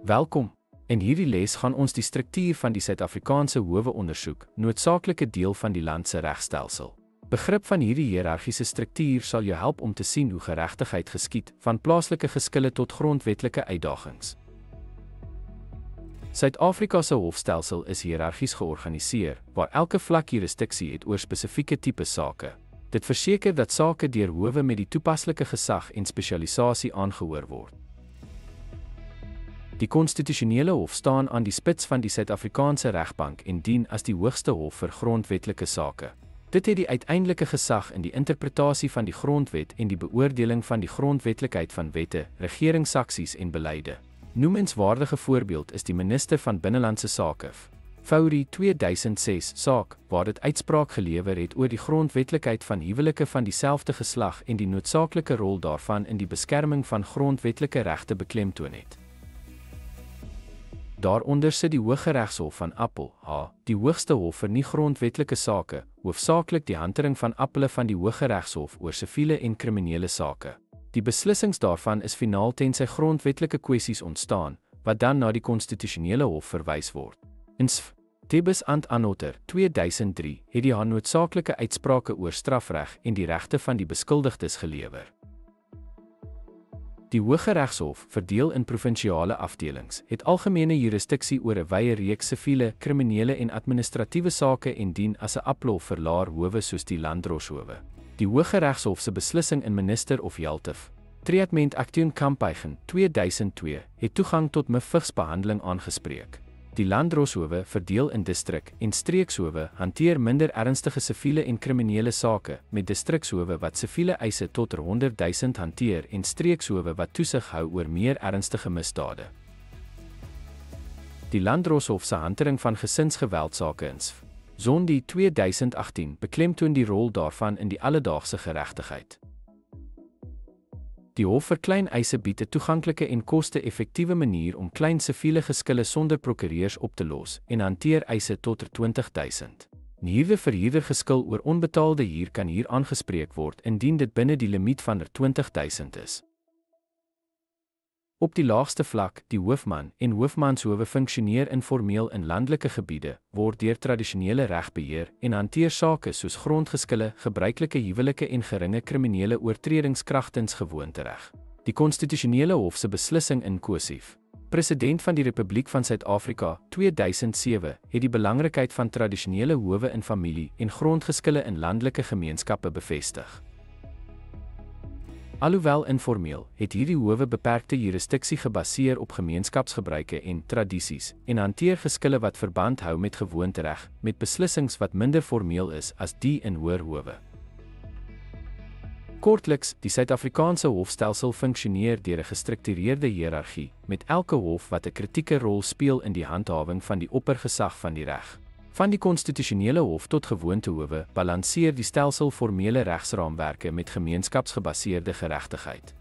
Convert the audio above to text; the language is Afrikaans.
Welkom. In hierdie les gaan ons die struktuur van die Suid-Afrikaanse howe ondersoek, noodsaaklike deel van die land se regstelsel. Begrip van hierdie hiërargiese struktuur sal jou help om te sien hoe geregtigheid geskied, van plaaslike geskille tot grondwetlike uitdagings. Suid-Afrika se hofstelsel is hiërargies georganiseer, waar elke vlak jurisdiksie het oor spesifieke tipe sake. Dit verseker dat sake deur howe met die toepaslike gesag en spesialisasie aangehoor word. Die konstitusionele hof staan aan die spits van die Suid-Afrikaanse regbank en dien as die hoogste hof vir grondwetlike sake. Dit het die uiteindelike gesag in die interpretasie van die grondwet en die beoordeling van die grondwetlikheid van wette, regeringsaksies en beleide. Noemenswaardige voorbeeld is die minister van Binnelandse Sake, Fourie 2006 saak, waar dit uitspraak gelewer het oor die grondwetlikheid van huwelike van dieselfde geslag en die noodsaaklike rol daarvan in die beskerming van grondwetlike regte beklemtoon het. Daaronder sit die Hooggeregshof van Appel, die hoogste hof vir nie-grondwetlike sake, hoofsaaklik die hantering van appelle van die Hooggeregshof oor siviele en kriminele sake. Die beslissings daarvan is finaal tensy grondwetlike kwessies ontstaan, wat dan na die konstitusionele hof verwys word. In Tebus ant Anotter 2003 het die noodsaaklike uitsprake oor strafreg en die regte van die beskuldigdes gelewer. Die Hooggeregshof, verdeel in provinsiale afdelings, het algemene jurisdiksie oor 'n wye reeks siviele, kriminele en administratiewe sake en dien as 'n appelhof vir laer howe soos die Landdroshowe. Die Hooggeregshof se beslissing in Minister of Health, Treatment Action Campaign 2002 het toegang tot vigsbehandeling aangespreek. Die Landdroshowe, verdeel in distrik en streekshowe, hanteer minder ernstige siviele en kriminele sake, met distrikshowe wat siviele eise tot 100.000 hanteer en streekshowe wat toesig hou oor meer ernstige misdade. Die Landdroshof se hantering van gesinsgeweldsake in Zondi 2018 beklemtoon die rol daarvan in die alledaagse geregtigheid. Die hof vir klein eise bied 'n toeganklike en koste-effektiewe manier om klein siviele geskille sonder prokureurs op te los en hanteer eise tot 20.000. Huurder vir huurder geskil oor onbetaalde huur kan hier aangespreek word indien dit binne die limiet van 20.000 is. Op die laagste vlak, die hoofman en hoofmanshowe funksioneer informeel in landelike gebiede, word deur tradisionele reg beheer en hanteer sake soos grondgeskille, gebruikelike huwelike en geringe kriminele oortredings kragtens gewoontereg. Die konstitusionele hof se beslissing in Kosief, President van die Republiek van Suid-Afrika 2007, het die belangrikheid van tradisionele howe in familie en grondgeskille in landelike gemeenskappe bevestig. Alhoewel informeel, het hierdie howe beperkte jurisdiksie gebaseer op gemeenskapsgebruike en tradisies en hanteer geskille wat verband hou met gewoontereg, met beslissings wat minder formeel is as die in hoër howe. Kortliks, die Suid-Afrikaanse hofstelsel funksioneer deur 'n gestruktureerde hiërargie, met elke hof wat 'n kritieke rol speel in die handhawing van die oppergesag van die reg. Van die konstitusionele hof tot gewoontehowe balanseer die stelsel formele regsraamwerke met gemeenskapsgebaseerde geregtigheid.